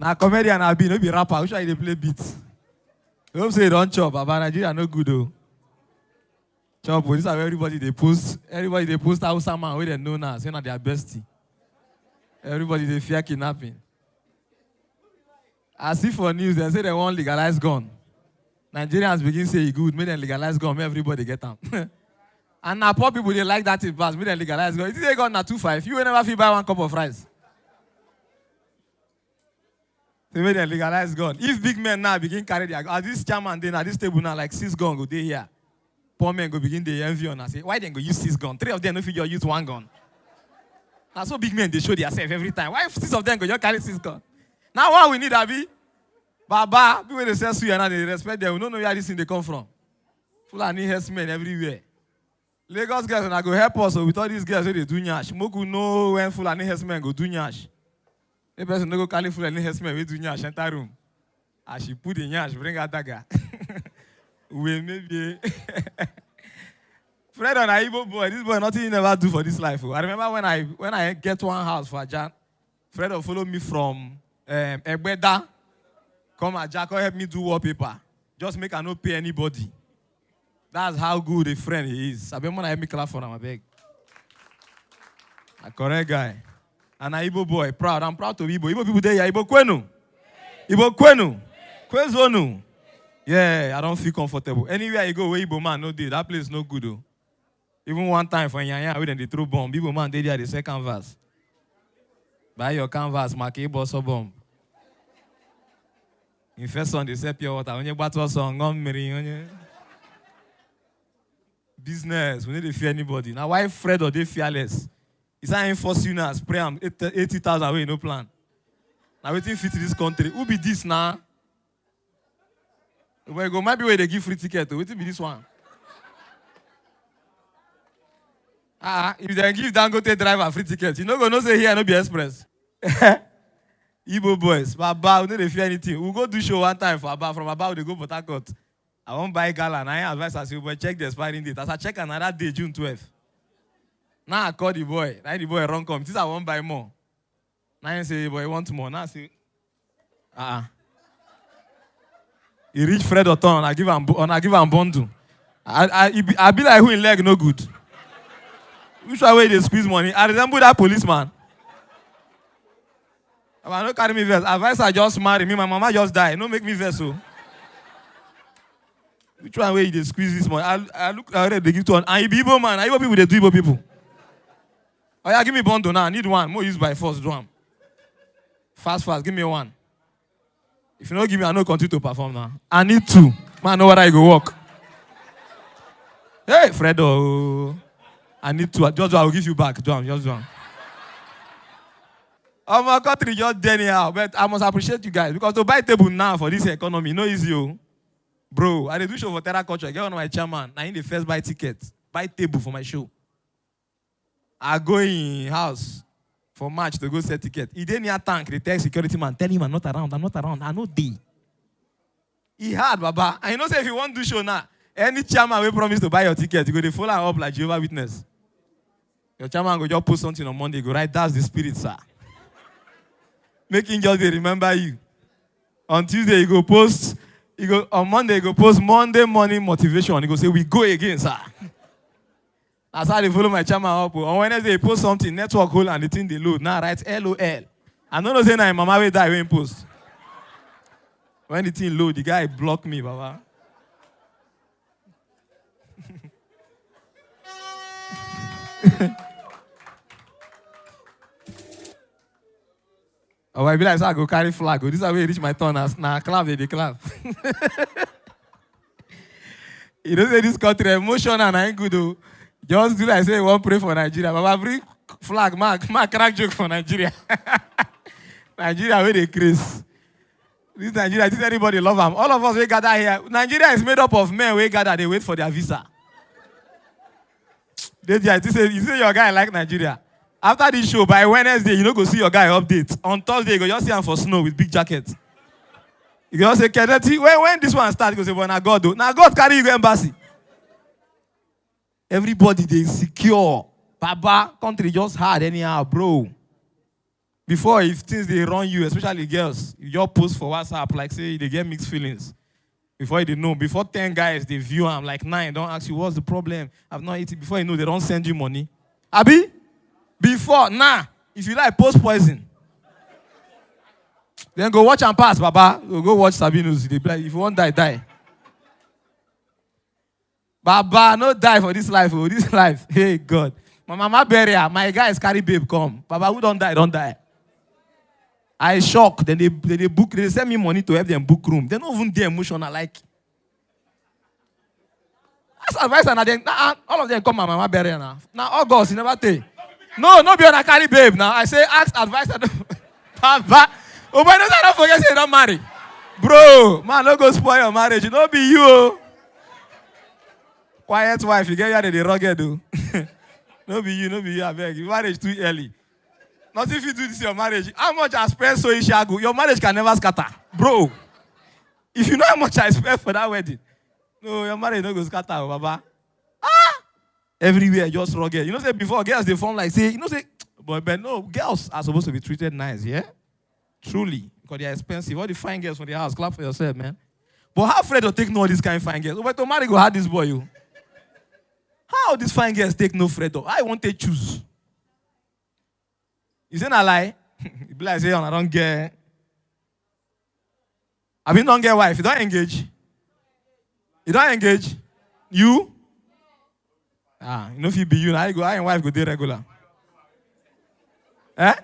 Now comedian I be, no be rapper. Which one they play beats? You hope say don't chop, but Nigeria no good though. Chop, this is how everybody they post Hausa man where they know now, saying that they are bestie. Everybody they fear kidnapping. As if for news, they say they want legalize gun. Nigerians begin say it good, make them legalize gun, make everybody get them. And now poor people they like that in pass, make them legalize gun. If they gun na 2.5, you will never feel buy one cup of rice. They made them legalize gun. If big men now begin carry their gun, this chairman then at this table now like 6 gun go they here. Poor men go begin the envy on and say, why they go use 6 gun? 3 of them no figure use 1 gun. Now so big men they show themselves every time. Why 6 of them go just carry 6 gun? Now what we need Abi? Baba, people they say sweet and they respect them. We don't know where this thing they come from. Full of herdsmen everywhere. Lagos girls and I go help us so with all these girls where they do nyash. Moku know when full of herdsmen go do nyash. The person no go carry full of herdsmen we do nyash enter room. As she put the nyash, bring her dagger. We maybe Fred and Igbo boy, this boy nothing he never do for this life. I remember when I get one house for Ajan, Fred will follow me from Egbeda. Come Ajan, help me do wallpaper. Just make I not pay anybody. That's how good a friend he is. I remember help me clap for him, I beg. A correct guy. And an Igbo boy, proud. I'm proud to be Igbo. Igbo people there, Igbo kwenu. Igbo kwenu. Kwezonu. Yeah, I don't feel comfortable. Anywhere you go, where Igbo man no day, that place no good though. Even one time for Nyanya, when they throw bomb, Igbo man they there the second canvas. Buy your canvas, mark Igbo so bomb. In first one, they say pure water. When you battle song, business, we need to fear anybody. Now, why Fred or they fearless? It's not enforce you now, spray them 80,000 away, no plan. Now, waiting fit this country. Who be this now? Where go? Maybe where they give free ticket. Waiting be this one. If they give Dangote driver free ticket, you know go no say here no be express. Igbo boys, Baba, we don't fear anything. We'll go do show one time for Abba. From Abba, we go Portharcourt. I won't buy gala, and I advise us, you check the expiring date. As I check another day, June 12th. Now I call the boy. Now the boy wrong come. This I won't buy more. Now I say, boy, want more. Now I say, He reach Fred Oton, I give him bundle. I be like who in leg no good. Which way they squeeze money? I resemble that policeman. I don't carry me verse. Advice I just marry me. My mama just died. No make me verse so. Which one way they squeeze this money? I look already they give to one. And you be Igbo man. Igbo people they do Igbo people. Oh yeah, give me bundle now. I need one. More use by force. Do one. Fast. Give me one. If you don't give me, I don't continue to perform now. I need 2. Man, I know what I go walk. Hey, Fredo. I need 2. Just I will give you back. Do one. Just do one. Oh, my country just dead anyhow. But I must appreciate you guys. Because to buy table now for this economy, no easy. Oh. Bro, I do show for Terra Culture. I get one of my chairman. I need the first buy ticket. Buy table for my show. I go in house for March to go sell ticket. He didn't near tank. The tech security man tell him I'm not around. I know day. He hard, Baba. And you know say if you want to do show now, any chairman will promise to buy your ticket. You go to follow up like Jehovah's Witness. Your chairman go just post something on Monday. Go right, that's the spirit, sir. Making just they remember you. On Tuesday, you go post. On Monday, you go post Monday morning motivation. You go say, we go again, sir. That's how they follow my chairman up. On Wednesday, you post something, network hole, and the thing they load. Now, write LOL. I don't know say my mama will die when post. When the thing load, the guy block me, Baba. Oh, I be like, so I go carry flag. This is how we reach my turn. Now, clap, they clap. You don't say this country emotional and I ain't good, though. Just do like say, you want to pray for Nigeria. But I bring flag, mark crack joke for Nigeria. Nigeria, where they craze. This Nigeria, this everybody love them. All of us, we gather here. Nigeria is made up of men, we gather, they wait for their visa. You say your guy like Nigeria. After this show, by Wednesday, you know, go see your guy update. On Thursday, you go just see him for snow with big jacket. You go just say, Kedeti, when this one start, you go say, well, now God do. Now God carry you to embassy. Everybody, they secure. Baba, country just hard anyhow, bro. Before, if things they run you, especially girls, you just post for WhatsApp, like say they get mixed feelings. Before they know, before 10 guys, they view them, like 9, don't ask you, what's the problem? I've not eaten. Before you know, they don't send you money. Abi? Before, if you like, post poison. Then go watch and pass, Baba. Go watch Sabino's. They be like, if you want die, die. Baba, no die for this life, oh, this life. Hey, God. My mama bury her. My guys carry babe, come. Baba, who don't die, don't die. I shock. Then they book, they send me money to help them book room. They don't even get emotional, like. That's advice, and then all of them come, my mama bury her now. Now, August, you never take. No be on a carry babe now. I say, ask advice. Baba. Oh, but don't forget, say you don't marry. Bro, man, don't go spoil your marriage. It don't be you. Quiet wife, you get here, they rugged, though. No be you, I beg. Your marriage too early. Not if you do this your marriage. How much I spent so Ishagu, your marriage can never scatter. Bro, if you know how much I spent for that wedding, no, your marriage don't go scatter, Baba. Everywhere, just rugged. You know, say before, girls, they form like, say, but no, girls are supposed to be treated nice, yeah? Truly, because they are expensive. All the fine girls from the house, clap for yourself, man. But how afraid of taking all these kind of fine girls? But to marry, go have this boy, you. How these fine girls take no afraid of? I want to choose. Is it a lie? You be like, say, I don't get. I mean, don't get wife. You don't engage. You don't engage. You? You know if you be you, now you go, I and wife go there regular. Eh?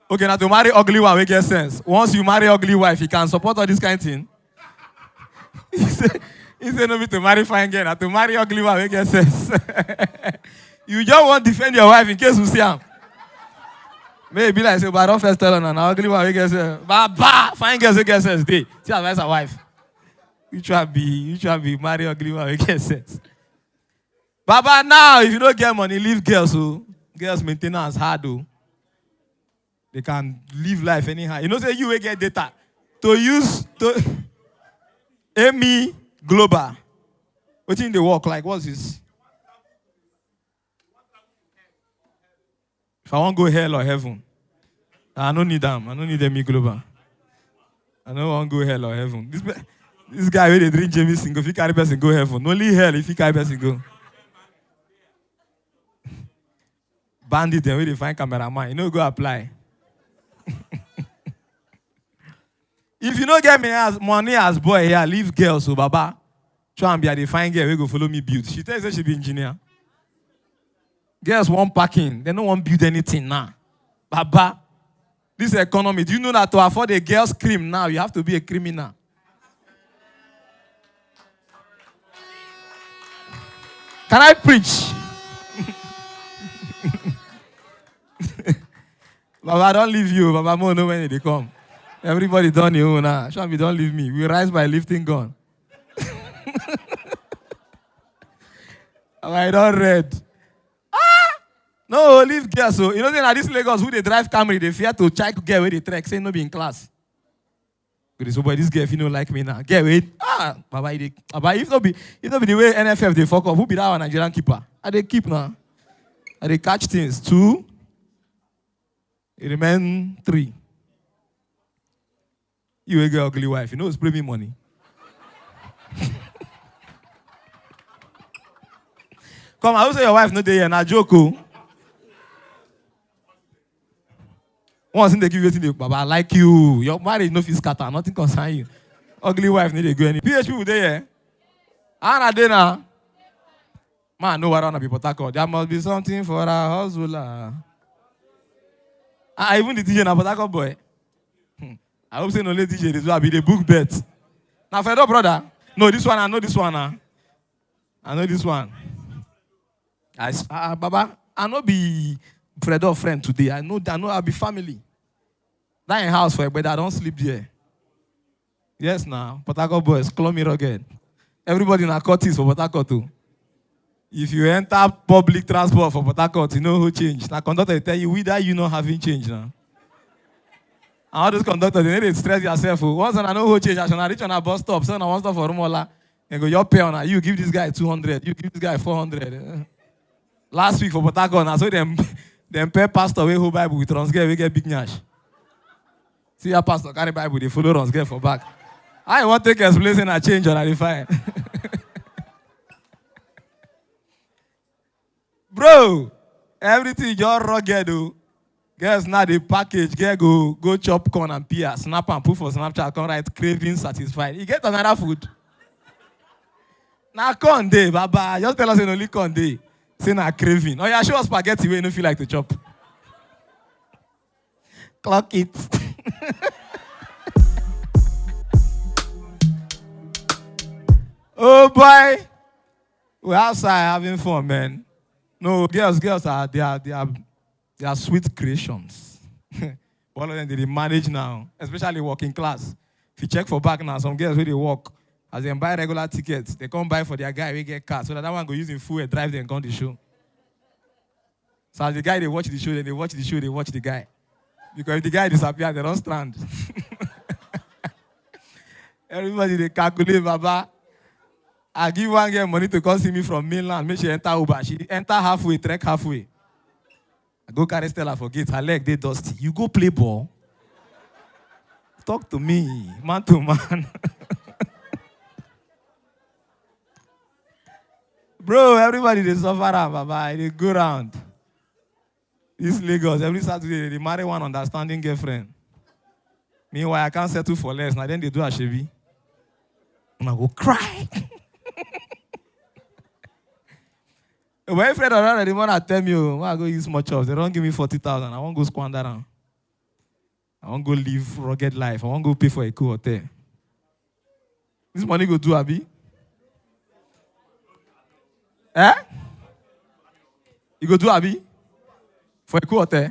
Okay, now to marry ugly one, we get sense. Once you marry ugly wife, you can support all this kind of thing. He said no be to marry fine girl, now to marry ugly one, we get sense. You just want to defend your wife in case you see him. Maybe like say, but I don't first tell her now, ugly one, we get sense. Bah, fine girls, we get sense. They see advice her wife. You try be marry ugly one, we get sense. Baba, now, if you don't get money, leave girls, so girls maintenance hard, though. They can live life anyhow. You know, say you will get data to use to Amy Global. What in the work like? What's this? If I want to go hell or heaven, I don't need them. I don't need Amy Global. I don't want to go hell or heaven. This guy where they drink Jameson, if he carry person go heaven. Only hell if he carry person go. Bandit and where they find cameraman, you know go apply. If you don't get me as money as boy here, leave girls, so Baba. Try and be a fine girl, we go follow me build. She tells her she be engineer. Girls want parking, they don't want build anything now. Baba, this economy, do you know that to afford a girl's cream now, you have to be a criminal? Can I preach? Baba, don't leave you. Baba, more know when they come. Everybody done you now. Shambi, don't leave me. We rise by lifting gun. I don't read. No, leave girls. So, you know, then at this Lagos, who they drive Camry, they fear to check girl where they track, say no be in class. But so, boy, this girl, if you don't like me now, get wait. Baba, if not be the way NFF they fuck up, who be that Nigerian keeper? They keep now. They catch things. 2. It remain 3. You will get ugly wife. You know, spray me money. Come, I will say your wife no day here. Now, joke. Once they give you anything, Baba, I like you. Your marriage no fit scatter. Nothing concern you. Ugly wife need to go any. PHP will there. Anna day now. Man, no one on a people talk. There must be something for a hustler. Even the DJ na Portharcourt boy. I hope say no late DJ this will be the book bet. Now Fredo brother. No, this one, I know this one. I know this one. Baba, I know be Fredo friend today. I know I'll be family. That in house for a bed, I don't sleep there. Yes, now. Portharcourt boys, call me rugged. Everybody in a Curtis for Portharcourt too. If you enter public transport for Portharcourt, you know who changed. Now conductor will tell you, whether you not having change now. And all those conductors, they need to stress yourself. Once I know who change, I shall reach on a bus stop. So I want stop for Rumola. And go, your pay on you give this guy 200, you give this guy 400. Last week for Portharcourt, I saw them pair pastor we hold Bible with Ronsgare, we get big nyash. See a pastor carry Bible, they follow Ronsgare for back. I want to take his place in a change or a fine. Bro, everything you're rugged, though. Guess now the package, get go chop corn and pear, snap and put for Snapchat, come right, craving satisfied. You get another food. Now corn day, baba. Just tell us in only corn day. Say na craving. Oh yeah, show us spaghetti where you don't feel like to chop. Clock it. Oh boy. We're outside having fun, man. No, girls are they are sweet creations. All of them they manage now, especially working class. If you check for back now, some girls where they work, as they buy regular tickets, they come buy for their guy, we get car, so that one go use him full and drive them come the show. So as the guy they watch the show, then they watch the show, they watch the guy. Because if the guy disappears, they don't strand. Everybody they calculate, baba. I give one girl money to come see me from mainland. Make she enter Uber. She enter halfway, trek halfway. I go carry Stella for gate. Her leg, they dusty. You go play ball. Talk to me, man to man. Bro, everybody they suffer, baba. They go round. This Lagos, every Saturday, they marry one understanding girlfriend. Meanwhile, I can't settle for less. Now then they do a Chevy. And I go cry. My friend around the morning tell me, oh, I go use much jobs. They don't give me 40,000. I won't go squander them. I won't go live rugged life. I won't go pay for a cool hotel. This money go do, Abi? Eh? You go do, Abi? For a cool hotel?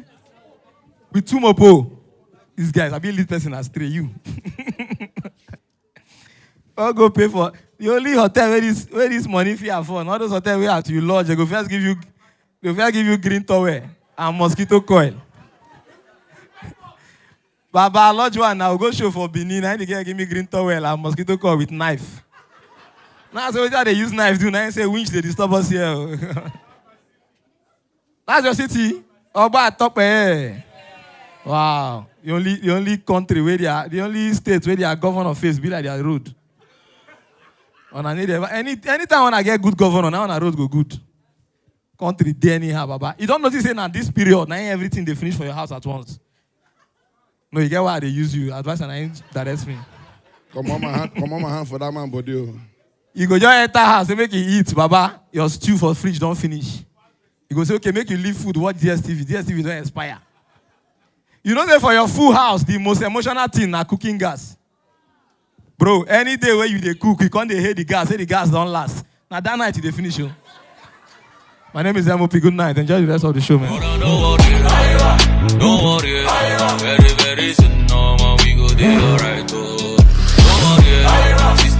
With 2 MOP. These guys, Abi lead person as 3, you. I'll go pay for the only hotel where this money fee afford. Not those hotels where you lodge, they go first give you green towel and mosquito coil. Baba lodge one now go show for Benin. I give me green towel and mosquito coil with knife. Now so they use knife do now say winch they disturb us here. That's your city. Oba top eh. Wow. The only country where they are, the only state where they are governor face be like their road. Anytime when I get good governor, now on a road go good. Country there anyhow, baba. You don't notice that this period, now everything they finish for your house at once. No, you get why they use you. Advice and I direct me. Come on my hand for that man body. You go just enter house, they make you eat, baba. Your stew for fridge don't finish. You go say, okay, make you leave food, watch DSTV. DSTV don't expire. You know that for your full house, the most emotional thing na cooking gas. Bro, any day where you dey cook, you can't hate the gas, say the gas don't last. Now that night they finish you. My name is M.O.P. Good night. Enjoy the rest of the show, man.